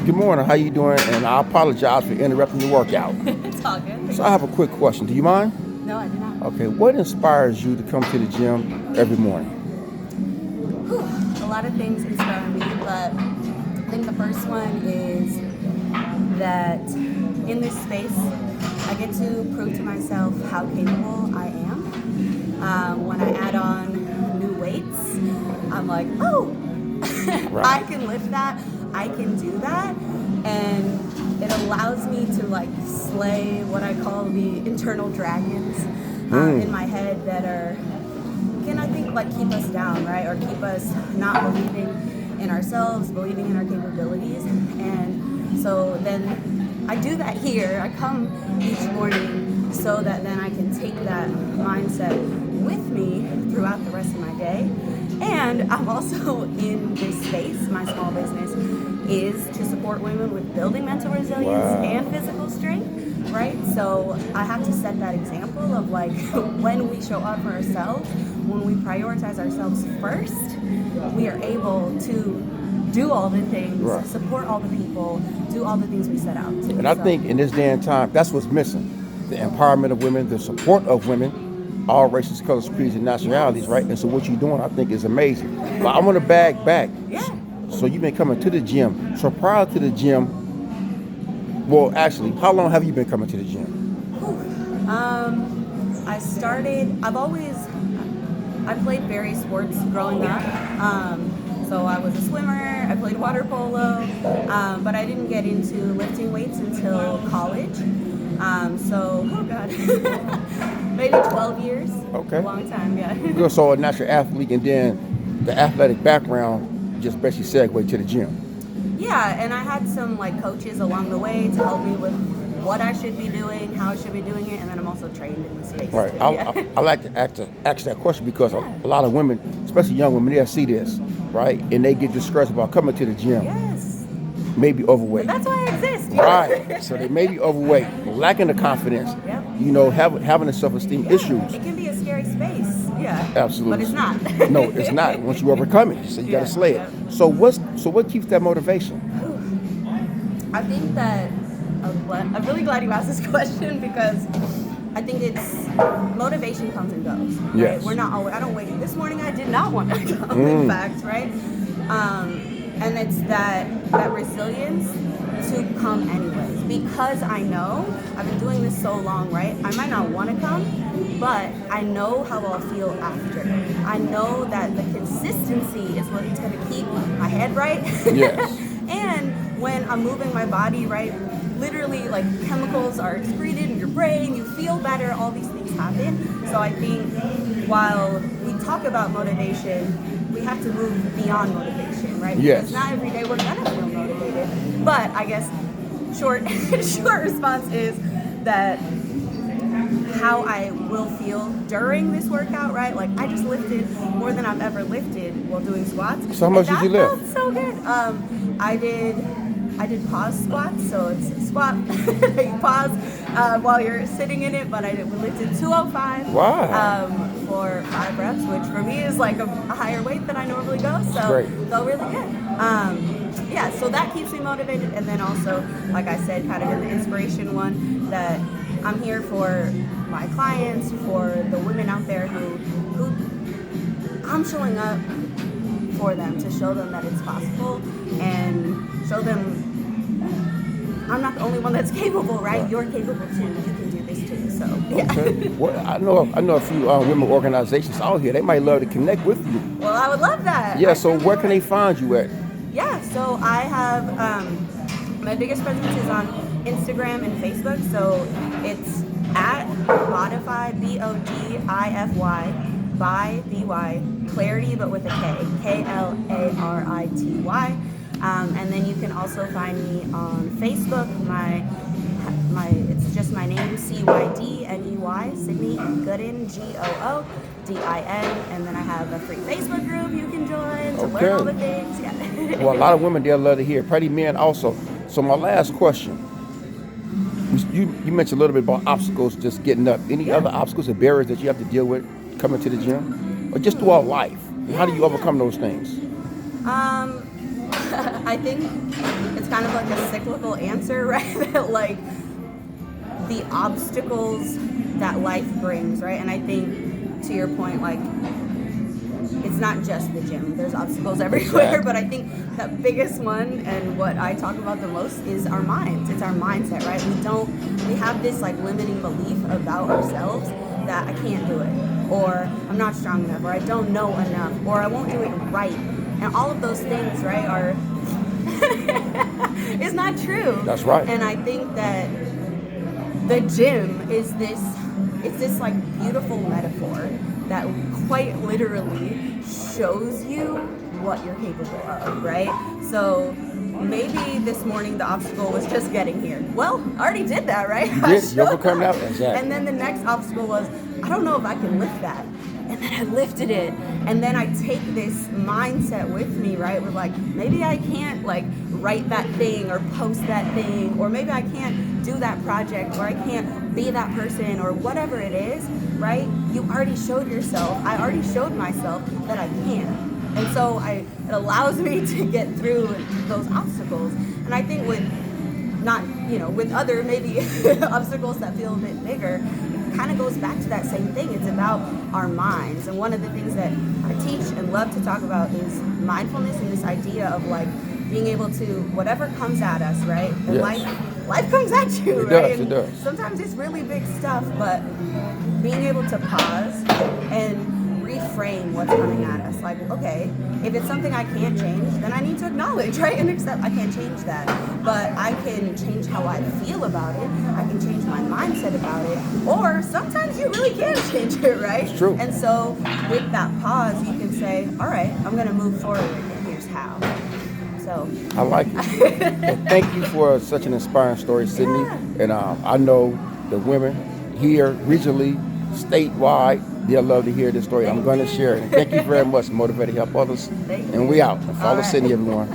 Good morning. How you doing? And I apologize for interrupting your workout. It's all good. So I have a quick question. Do you mind? No, I do not. Okay. What inspires you to come to the gym every morning? A lot of things inspire me, but I think the first one is that in this space, I get to prove to myself how capable I am. When I add on new weights, I'm like, oh, Right. I can lift that, I can do that, and it allows me to like slay what I call the internal dragons in my head that can I think like keep us down, right, or keep us not believing in ourselves, believing in our capabilities. And so then I do that here. I come each morning so that then I can take that mindset with me throughout the rest of my day. And I'm also in this space. My small business is to support women with building mental resilience and physical strength, right? So I have to set that example of like when we show up for ourselves, when we prioritize ourselves first, we are able to do all the things, support all the people, do all the things we set out to. And I think in this day and time, that's what's missing. The empowerment of women, the support of women, all races, colors, creeds, and nationalities, right? And so what you're doing, I think, is amazing. But I want to back. Yeah. So you've been coming to the gym. So prior to the gym, well, actually, how long have you been coming to the gym? I played various sports growing up. So I was a swimmer, I played water polo, but I didn't get into lifting weights until college. Maybe 12 years. Okay. A long time, yeah. Good. So a natural athlete, and then the athletic background just basically segued to the gym. Yeah, and I had some like coaches along the way to help me with what I should be doing, how I should be doing it, and then I'm also trained in the space. Right. Too, I like to ask that question because a lot of women, especially young women, they'll see this, right, and they get discouraged about coming to the gym. Yes. Maybe overweight. But that's why I exist. Right. So they may be overweight, lacking the confidence, having the self-esteem issues. It can be a scary space. Yeah. Absolutely. But it's not. No, it's not. Once you overcome it, so you got to slay it. So what keeps that motivation? I think that I'm really glad you asked this question because I think it's motivation comes and goes. Right? Yes. We're not always. I don't wait. This morning I did not want to come. In fact, right? And it's that resilience to come anyways, because I know I've been doing this so long, right? I might not want to come, but I know how I'll feel after. I know that the consistency is what's going to keep my head right. Yes. And when I'm moving my body, right, literally like chemicals are excreted in your brain, you feel better, all these things happen. So I think while we talk about motivation, we have to move beyond motivation, right? Yes. Because not every day we're gonna feel motivated. But I guess short response is that how I will feel during this workout, right? Like I just lifted more than I've ever lifted while doing squats. So how much did you lift? That felt so good. I did pause squats, so it's squat, you pause while you're sitting in it, but we lifted 205 for 5 reps, which for me is like a higher weight than I normally go, so it felt really good. So that keeps me motivated, and then also, like I said, kind of in the inspiration one, that I'm here for my clients, for the women out there who I'm showing up for them, to show them that it's possible and show them I'm not the only one that's capable, right? You're capable too. You can do this too. So yeah. Okay. Well, I know a few women organizations out here. They might love to connect with you. Well, I would love that. Yeah. So where can they find you at? Yeah. So I have my biggest presence is on Instagram and Facebook. So it's at Bodify, BODIFY, by BY, Clarity, but with a K, KLARITY. And then you can also find me on Facebook. It's just my name, CYDNEY, Sydney Goodin, GOODIN, and then I have a free Facebook group you can join to learn all the things. Yeah. Well, a lot of women they'll love to hear. Pretty men also. So my last question. You mentioned a little bit about obstacles, just getting up. Any other obstacles or barriers that you have to deal with coming to the gym, or just throughout life? How do you overcome those things? I think it's kind of like a cyclical answer, right? That like the obstacles that life brings, right? And I think to your point, like it's not just the gym. There's obstacles everywhere, but I think the biggest one and what I talk about the most is our minds. It's our mindset, right? We have this like limiting belief about ourselves that I can't do it, or I'm not strong enough, or I don't know enough, or I won't do it right. And all of those things, right, are it's not true. That's right. And I think that the gym is this like beautiful metaphor that quite literally shows you what you're capable of, right? So maybe this morning the obstacle was just getting here. Well, I already did that, right? You did. You overcome that. Exactly. And then the next obstacle was, I don't know if I can lift that. And then I lifted it. And then I take this mindset with me, right? With like, maybe I can't like write that thing or post that thing, or maybe I can't do that project, or I can't be that person, or whatever it is, right? You already showed yourself. I already showed myself that I can. And so it allows me to get through those obstacles. And I think with other maybe obstacles that feel a bit bigger, it kind of goes back to that same thing. It's about our minds. And one of the things that I teach and love to talk about is mindfulness, and this idea of like being able to, whatever comes at us, right? And Yes. life comes at you, It right? does, it does. Sometimes it's really big stuff, but being able to pause and reframe what's coming at us. Like, okay, if it's something I can't change, then I need to acknowledge, right? And accept I can't change that. But I can change how I feel about it. I can change my mindset about it. Or sometimes you really can change it, right? It's true. And so with that pause, you can say, all right, I'm going to move forward, and here's how. So I like it. And thank you for such an inspiring story, Sydney. Yeah. And I know the women here, regionally, statewide, they'll love to hear this story. I'm going to share it. And thank you very much. Motivate to help others. Thank And you. we out. And follow All right. Sydney, everyone.